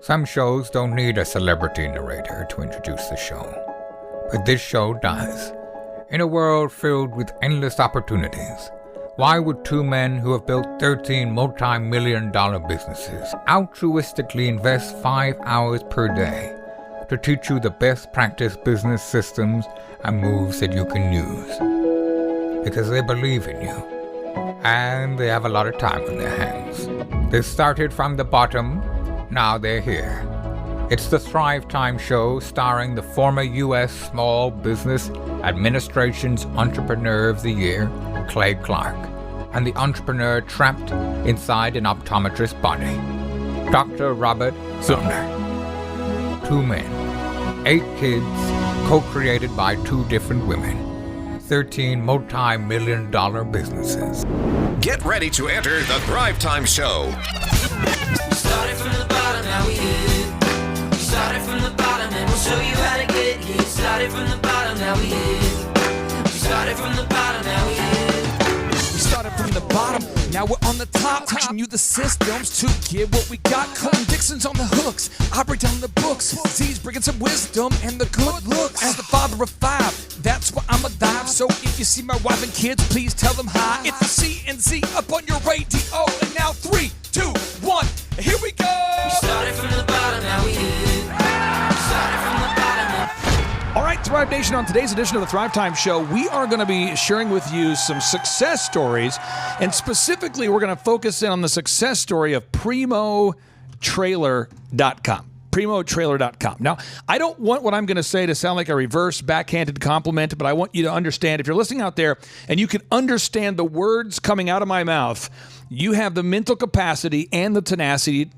Some shows don't need a celebrity narrator to introduce the show, but this show does. In a world filled with endless opportunities, why would two men who have built 13 multi-million-dollar businesses altruistically invest 5 hours per day to teach you the best practice business systems and moves that you can use? Because they believe in you, and they have a lot of time on their hands. They started from the bottom, now they're here. It's the Thrivetime show starring the former U.S. Small Business Administration's Entrepreneur of the Year, Clay Clark, and the entrepreneur trapped inside an optometrist's body, Dr. Robert Zillner. 2 men, 8 kids, co-created by 2 different women, 13 multi-million-dollar businesses. Get ready to enter the Thrivetime show. We started from the bottom, now we here. We started from the bottom and we'll show you how to get here. Started from the bottom, now we here. We started from the bottom, now we here. We started from the bottom, now we're on the top. Teaching you the systems to get what we got. Colton Dixon's on the hooks, I break down the books. Z's bringing some wisdom and the good looks. As the father of 5, that's why I'm a dive. So if you see my wife and kids, please tell them hi. It's the CNC up on your radio. And now 3, 2, 1, here we go. We started from the bottom, now we here. We started from the bottom. All right, Thrive Nation, on today's edition of the Thrive Time Show, we are going to be sharing with you some success stories, and specifically, we're going to focus in on the success story of PrimoTrailer.com. PrimoTrailer.com. Now, I don't want what I'm going to say to sound like a reverse backhanded compliment, but I want you to understand, if you're listening out there and you can understand the words coming out of my mouth, you have the mental capacity and the tenacity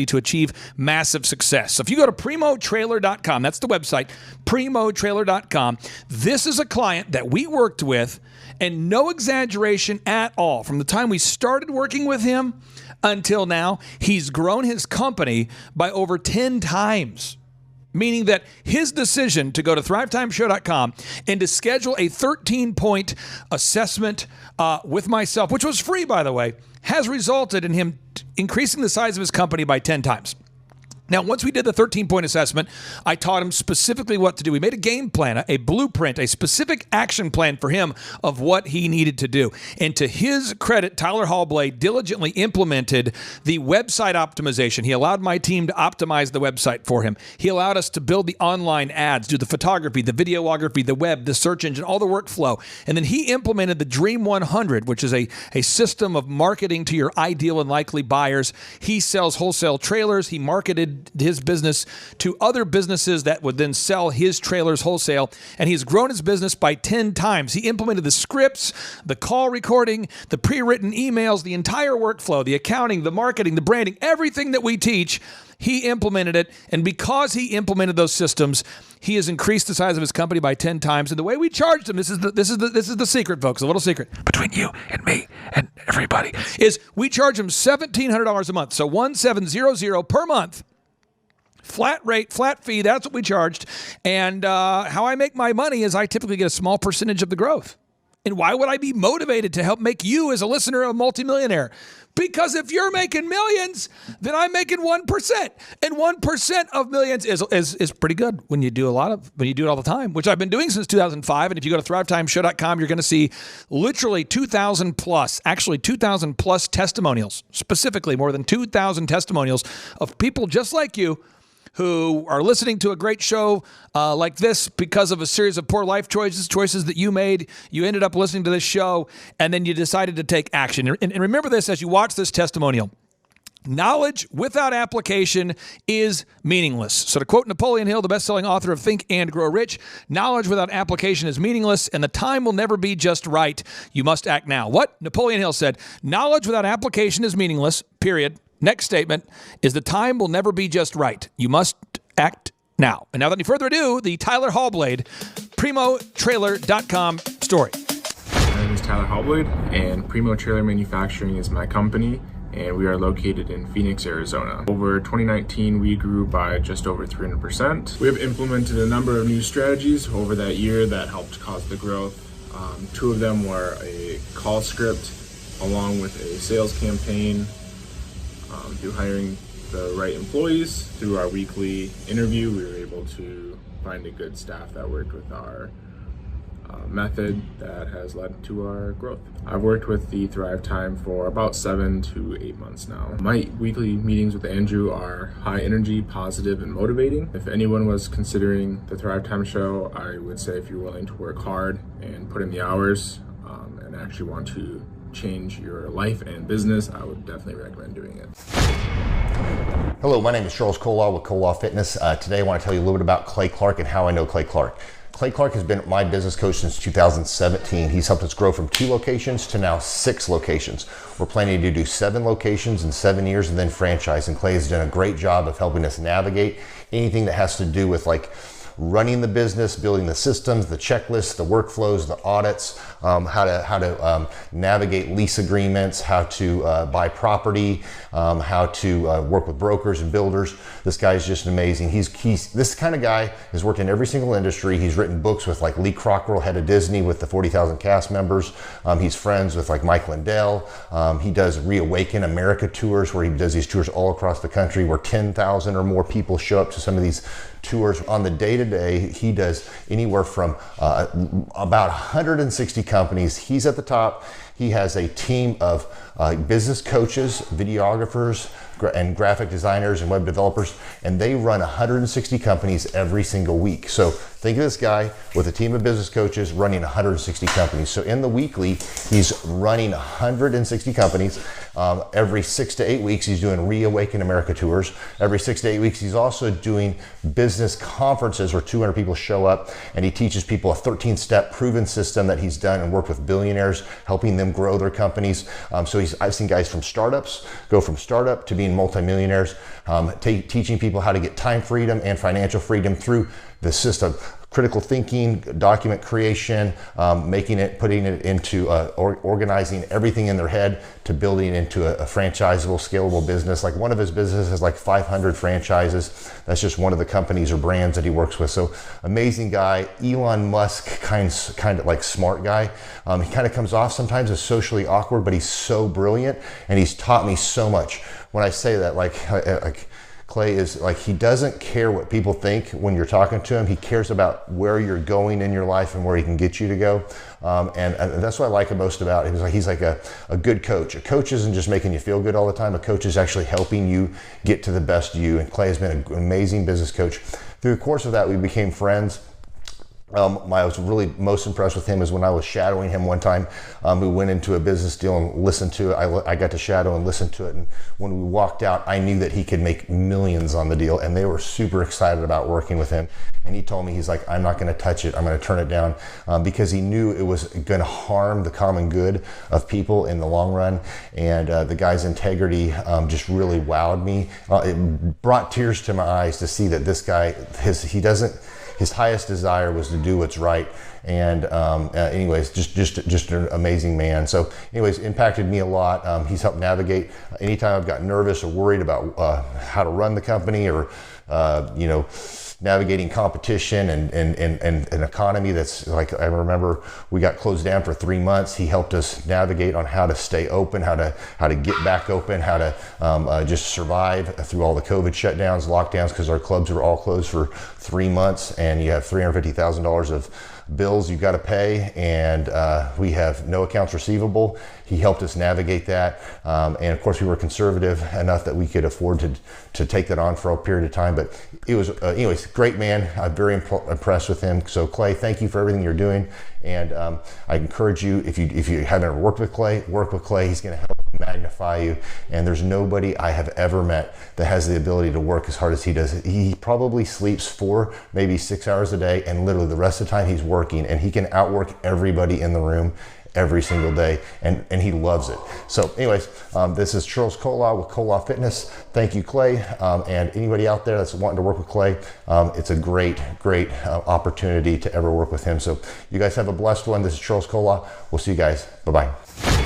to achieve massive success. So if you go to PrimoTrailer.com, that's the website, PrimoTrailer.com, this is a client that we worked with, and no exaggeration at all, from the time we started working with him until now, he's grown his company by over 10 times. Meaning that his decision to go to thrivetimeshow.com and to schedule a 13-point assessment with myself, which was free, by the way, has resulted in him increasing the size of his company by 10 times. Now, once we did the 13-point assessment, I taught him specifically what to do. We made a game plan, a blueprint, a specific action plan for him of what he needed to do. And to his credit, Tyler Hallblade diligently implemented the website optimization. He allowed my team to optimize the website for him. He allowed us to build the online ads, do the photography, the videography, the web, the search engine, all the workflow. And then he implemented the Dream 100, which is a system of marketing to your ideal and likely buyers. He sells wholesale trailers. He marketed his business to other businesses that would then sell his trailers wholesale, and he's grown his business by 10 times. He implemented the scripts, the call recording, the pre-written emails, the entire workflow, the accounting, the marketing, the branding, everything that we teach. He implemented it, and because he implemented those systems, he has increased the size of his company by 10 times. And the way we charged him, this is the secret, folks, a little secret between you and me and everybody, is we charge him $1,700 a month, so $1,700 per month. Flat rate, flat fee, that's what we charged. And how I make my money is I typically get a small percentage of the growth. And why would I be motivated to help make you as a listener a multimillionaire? Because if you're making millions, then I'm making 1%. And 1% of millions is pretty good when you do when you do it all the time, which I've been doing since 2005. And if you go to thrivetimeshow.com, you're going to see literally 2,000 plus testimonials, specifically more than 2,000 testimonials of people just like you who are listening to a great show like this because of a series of poor life choices that you made. You ended up listening to this show, and then you decided to take action. And remember this as you watch this testimonial. Knowledge without application is meaningless. So to quote Napoleon Hill, the best-selling author of Think and Grow Rich, knowledge without application is meaningless, and the time will never be just right. You must act now. What? Napoleon Hill said, knowledge without application is meaningless, period. Next statement is the time will never be just right. You must act now. And now, without any further ado, the Tyler Hallblade, PrimoTrailer.com story. My name is Tyler Hallblade, and Primo Trailer Manufacturing is my company, and we are located in Phoenix, Arizona. Over 2019, we grew by just over 300%. We have implemented a number of new strategies over that year that helped cause the growth. 2 of them were a call script along with a sales campaign, through hiring the right employees. Through our weekly interview, we were able to find a good staff that worked with our method that has led to our growth. I've worked with the Thrivetime for about 7 to 8 months now. My weekly meetings with Andrew are high energy, positive, and motivating. If anyone was considering the Thrivetime show, I would say if you're willing to work hard and put in the hours and actually want to change your life and business, I would definitely recommend doing it. Hello, my name is Charles Kolaw with Kolaw Fitness. Today I want to tell you a little bit about Clay Clark and how I know Clay Clark. Clay Clark has been my business coach since 2017. He's helped us grow from 2 locations to now 6 locations. We're planning to do 7 locations in 7 years and then franchise. And Clay has done a great job of helping us navigate anything that has to do with like running the business, building the systems, the checklists, the workflows, the audits, how to navigate lease agreements, how to buy property, how to work with brokers and builders. This guy is just amazing. He's this kind of guy has worked in every single industry. He's written books with like Lee Crockrell, head of Disney, with the 40,000 cast members. He's friends with like Mike Lindell. He does Reawaken America tours, where he does these tours all across the country, where 10,000 or more people show up to some of these tours. On the day-to-day, he does anywhere from about 160 companies. He's at the top. He has a team of business coaches, videographers, and graphic designers and web developers, and they run 160 companies every single week. So think of this guy with a team of business coaches running 160 companies. So in the weekly, he's running 160 companies. Every 6 to 8 weeks, he's doing Reawaken America tours. Every 6 to 8 weeks, he's also doing business conferences where 200 people show up, and he teaches people a 13-step proven system that he's done and worked with billionaires, helping them grow their companies. So I've seen guys from startups go from startup to being multimillionaires, teaching people how to get time freedom and financial freedom through the system. Critical thinking, document creation, putting it into organizing everything in their head to building it into a franchisable, scalable business. Like one of his businesses has like 500 franchises. That's just one of the companies or brands that he works with. So amazing guy. Elon Musk kind of like smart guy. He kind of comes off sometimes as socially awkward, but he's so brilliant, and he's taught me so much. When I say that, like Clay is like, he doesn't care what people think when you're talking to him. He cares about where you're going in your life and where he can get you to go. And that's what I like most about him. He's like a good coach. A coach isn't just making you feel good all the time. A coach is actually helping you get to the best you. And Clay has been an amazing business coach. Through the course of that, we became friends. I was really most impressed with him is when I was shadowing him one time. We went into a business deal and listened to it. I got to shadow and listen to it. And when we walked out, I knew that he could make millions on the deal, and they were super excited about working with him. And he told me, he's like, I'm not going to touch it. I'm going to turn it down, because he knew it was going to harm the common good of people in the long run. And the guy's integrity just really wowed me. It brought tears to my eyes to see that this guy, his highest desire was to do what's right. And anyways, just an amazing man. So anyways, impacted me a lot. He's helped navigate anytime I've got nervous or worried about how to run the company, or navigating competition and an economy that's like, I remember we got closed down for 3 months. He helped us navigate on how to stay open, how to get back open, how to just survive through all the COVID shutdowns, lockdowns, because our clubs were all closed for 3 months, and you have $350,000 of bills you've got to pay, and we have no accounts receivable. He helped us navigate that, and of course we were conservative enough that we could afford to take that on for a period of time. But it was anyways, great man. I'm very impressed with him. So Clay, thank you for everything you're doing, and I encourage you, if you haven't ever worked with Clay, work with Clay. He's going to help magnify you, and there's nobody I have ever met that has the ability to work as hard as he does. He probably sleeps 4, maybe 6 hours a day, and literally the rest of the time he's working, and he can outwork everybody in the room every single day, and he loves it. So anyways, this is Charles Kolaw with Kolaw Fitness. Thank you, Clay, and anybody out there that's wanting to work with Clay, it's a great opportunity to ever work with him. So you guys have a blessed one. This is Charles Kolaw. We'll see you guys. Bye-bye.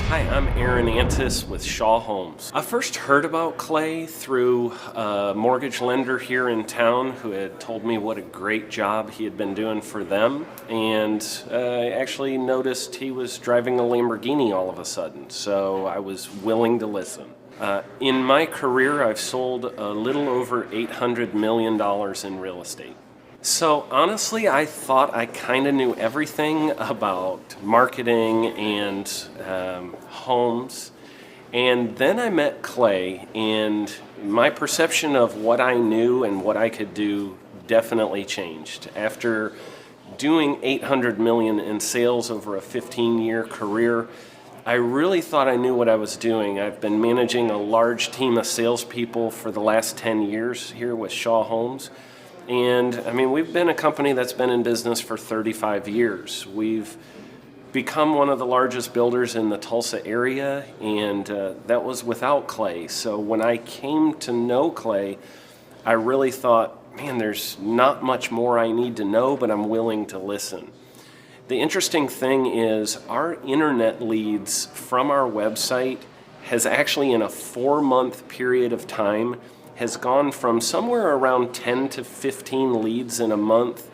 Hi, I'm Aaron Antis with Shaw Homes. I first heard about Clay through a mortgage lender here in town who had told me what a great job he had been doing for them, and I actually noticed he was driving a Lamborghini all of a sudden, so I was willing to listen. In my career, I've sold a little over $800 million in real estate. So honestly, I thought I kind of knew everything about marketing and homes. And then I met Clay, and my perception of what I knew and what I could do definitely changed. After doing $800 million in sales over a 15-year career, I really thought I knew what I was doing. I've been managing a large team of salespeople for the last 10 years here with Shaw Homes. And I mean, we've been a company that's been in business for 35 years. We've become one of the largest builders in the Tulsa area, and that was without Clay. So when I came to know Clay, I really thought, man, there's not much more I need to know, but I'm willing to listen. The interesting thing is our internet leads from our website has actually, in a 4-month period of time, has gone from somewhere around 10 to 15 leads in a month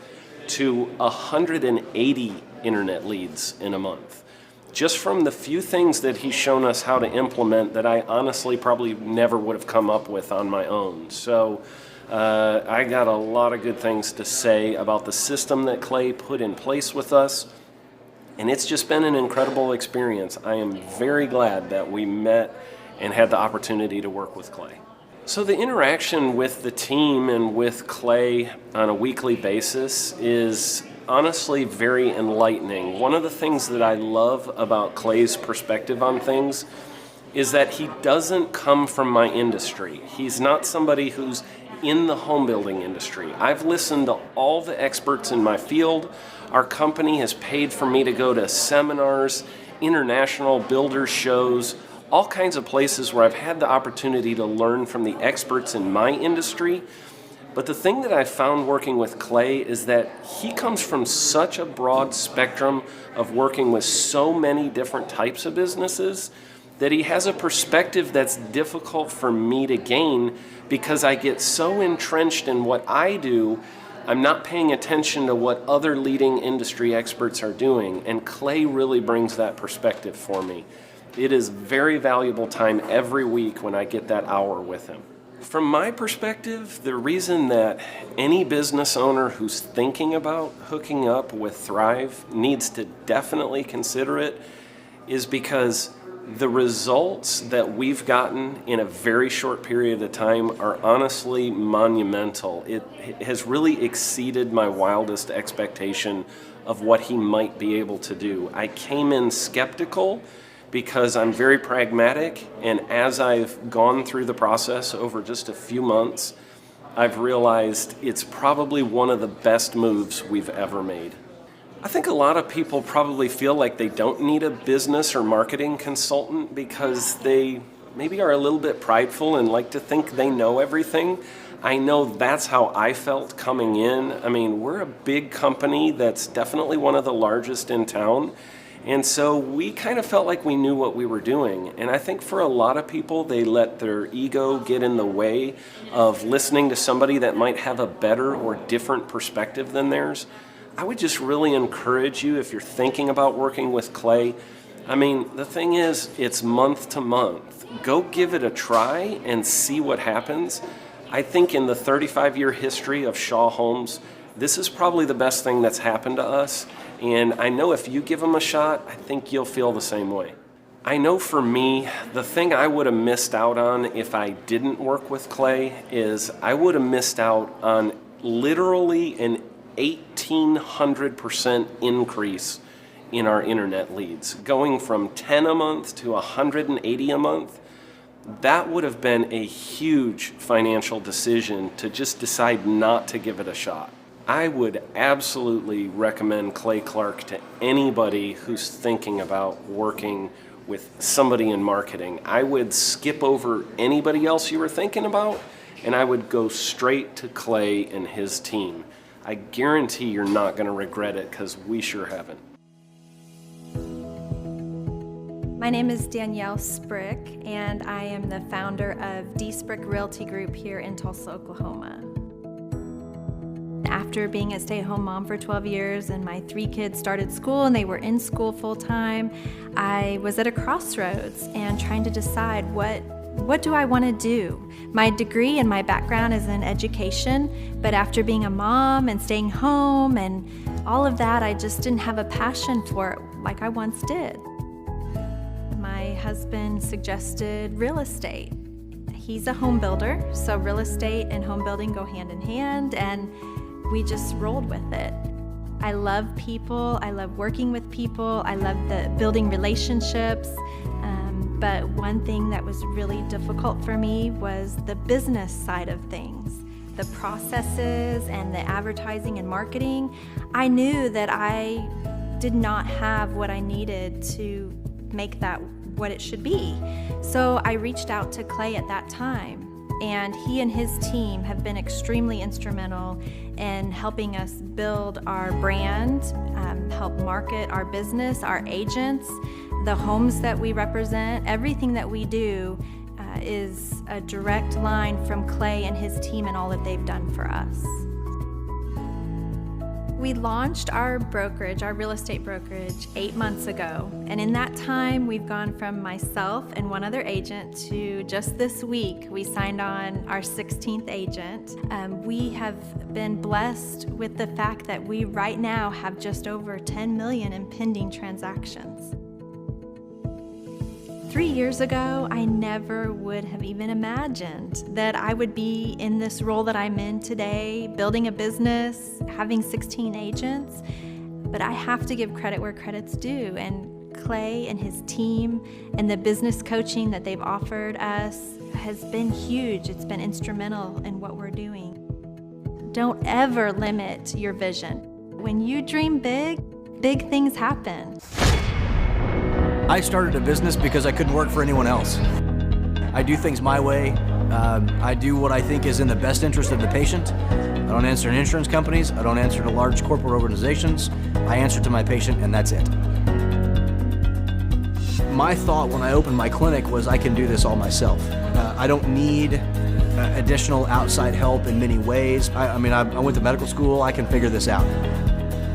to 180 internet leads in a month. Just from the few things that he's shown us how to implement that I honestly probably never would have come up with on my own. So I got a lot of good things to say about the system that Clay put in place with us. And it's just been an incredible experience. I am very glad that we met and had the opportunity to work with Clay. So the interaction with the team and with Clay on a weekly basis is honestly very enlightening. One of the things that I love about Clay's perspective on things is that he doesn't come from my industry. He's not somebody who's in the home building industry. I've listened to all the experts in my field. Our company has paid for me to go to seminars, international builder shows, all kinds of places where I've had the opportunity to learn from the experts in my industry. But the thing that I found working with Clay is that he comes from such a broad spectrum of working with so many different types of businesses that he has a perspective that's difficult for me to gain because I get so entrenched in what I do, I'm not paying attention to what other leading industry experts are doing. And Clay really brings that perspective for me. It is very valuable time every week when I get that hour with him. From my perspective, the reason that any business owner who's thinking about hooking up with Thrive needs to definitely consider it is because the results that we've gotten in a very short period of time are honestly monumental. It has really exceeded my wildest expectation of what he might be able to do. I came in skeptical because I'm very pragmatic, and as I've gone through the process over just a few months, I've realized it's probably one of the best moves we've ever made. I think a lot of people probably feel like they don't need a business or marketing consultant because they maybe are a little bit prideful and like to think they know everything. I know that's how I felt coming in. I mean, we're a big company that's definitely one of the largest in town. And so we kind of felt like we knew what we were doing. And I think for a lot of people, they let their ego get in the way of listening to somebody that might have a better or different perspective than theirs. I would just really encourage you, if you're thinking about working with Clay, I mean, the thing is, it's month to month. Go give it a try and see what happens. I think in the 35-year history of Shaw Homes, this is probably the best thing that's happened to us. And I know if you give them a shot, I think you'll feel the same way. I know for me, the thing I would have missed out on if I didn't work with Clay is I would have missed out on literally an 1,800% increase in our internet leads. Going from 10 a month to 180 a month, that would have been a huge financial decision to just decide not to give it a shot. I would absolutely recommend Clay Clark to anybody who's thinking about working with somebody in marketing. I would skip over anybody else you were thinking about, and I would go straight to Clay and his team. I guarantee you're not going to regret it because we sure haven't. My name is Danielle Sprick, and I am the founder of D. Sprick Realty Group here in Tulsa, Oklahoma. After being a stay-at-home mom for 12 years and my 3 kids started school and they were in school full-time, I was at a crossroads and trying to decide what what do I want to do? My degree and my background is in education, but after being a mom and staying home and all of that, I just didn't have a passion for it like I once did. My husband suggested real estate. He's a home builder, so real estate and home building go hand in hand, and we just rolled with it. I love people, I love working with people, I love the building relationships, but one thing that was really difficult for me was the business side of things. The processes and the advertising and marketing. I knew that I did not have what I needed to make that what it should be. So I reached out to Clay at that time, and he and his team have been extremely instrumental in helping us build our brand, help market our business, our agents, the homes that we represent. Everything that we do is a direct line from Clay and his team and all that they've done for us. We launched our brokerage, our real estate brokerage, 8 months ago. And in that time, we've gone from myself and one other agent to just this week, we signed on our 16th agent. We have been blessed with the fact that we right now have just over 10 million in pending transactions. 3 years ago, I never would have even imagined that I would be in this role that I'm in today, building a business, having 16 agents. But I have to give credit where credit's due, and Clay and his team and the business coaching that they've offered us has been huge. It's been instrumental in what we're doing. Don't ever limit your vision. When you dream big, big things happen. I started a business because I couldn't work for anyone else. I do things my way. I do what I think is in the best interest of the patient. I don't answer to insurance companies. I don't answer to large corporate organizations. I answer to my patient, and that's it. My thought when I opened my clinic was I can do this all myself. I don't need additional outside help in many ways. I went to medical school. I can figure this out.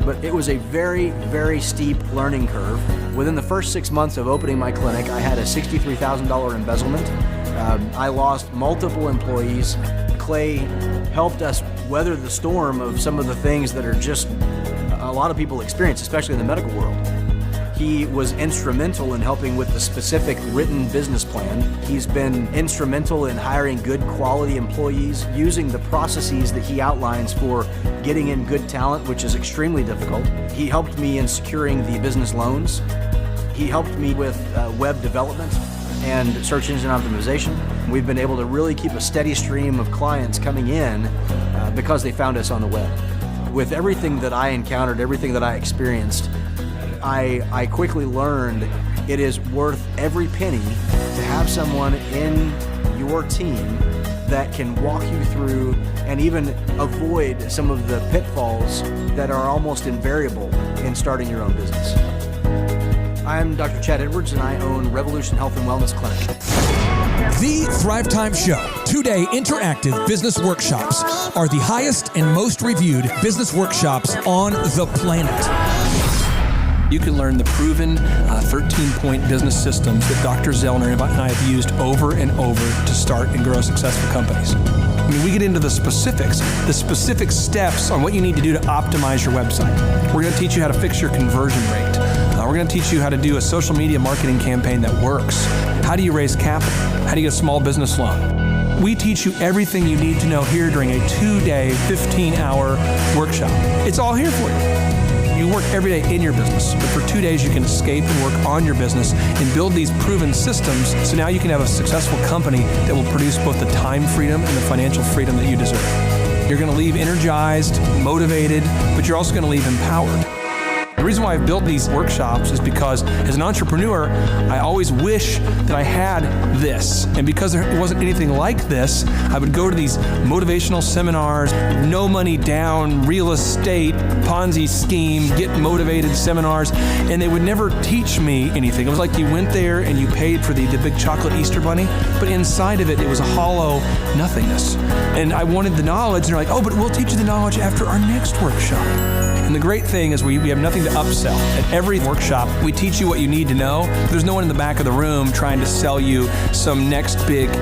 But it was a very, very steep learning curve. Within the first 6 months of opening my clinic, I had a $63,000 embezzlement. I lost multiple employees. Clay helped us weather the storm of some of the things that are just a lot of people experience, especially in the medical world. He was instrumental in helping with the specific written business plan. He's been instrumental in hiring good quality employees, using the processes that he outlines for getting in good talent, which is extremely difficult. He helped me in securing the business loans. He helped me with web development and search engine optimization. We've been able to really keep a steady stream of clients coming in because they found us on the web. With everything that I encountered, everything that I experienced, I quickly learned it is worth every penny to have someone in your team that can walk you through and even avoid some of the pitfalls that are almost invariable in starting your own business. I'm Dr. Chad Edwards, and I own Revolution Health and Wellness Clinic. The Thrivetime Show, 2-day interactive business workshops, are the highest and most reviewed business workshops on the planet. You can learn the proven 13-point business systems that Dr. Zellner and I have used over and over to start and grow successful companies. I mean, we get into the specific steps on what you need to do to optimize your website. We're going to teach you how to fix your conversion rate. We're going to teach you how to do a social media marketing campaign that works. How do you raise capital? How do you get a small business loan? We teach you everything you need to know here during a 2-day, 15-hour workshop. It's all here for you. You work every day in your business, but for 2 days you can escape and work on your business and build these proven systems so now you can have a successful company that will produce both the time freedom and the financial freedom that you deserve. You're going to leave energized, motivated, but you're also going to leave empowered. The reason why I've built these workshops is because as an entrepreneur, I always wish that I had this. And because there wasn't anything like this, I would go to these motivational seminars, no money down, real estate, Ponzi scheme, get motivated seminars, and they would never teach me anything. It was like you went there and you paid for the big chocolate Easter bunny, but inside of it, it was a hollow nothingness. And I wanted the knowledge, and they're like, oh, but we'll teach you the knowledge after our next workshop. And the great thing is we have nothing to upsell. At every workshop, we teach you what you need to know. There's no one in the back of the room trying to sell you some next big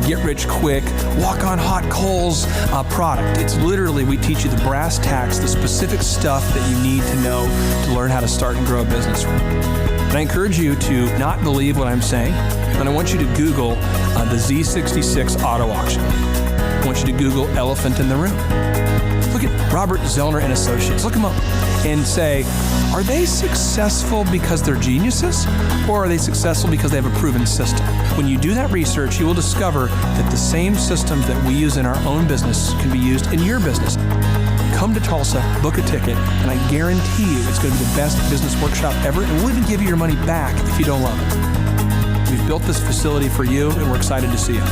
get-rich-quick, walk-on-hot coals product. It's literally, we teach you the brass tacks, the specific stuff that you need to know to learn how to start and grow a business. And I encourage you to not believe what I'm saying, and I want you to Google the Z66 auto auction. I want you to Google elephant in the room. Look at Robert Zellner and Associates. Look them up and say, are they successful because they're geniuses, or are they successful because they have a proven system? When you do that research, you will discover that the same systems that we use in our own business can be used in your business. Come to Tulsa, book a ticket, and I guarantee you it's going to be the best business workshop ever, and we'll even give you your money back if you don't love it. We've built this facility for you, and we're excited to see you.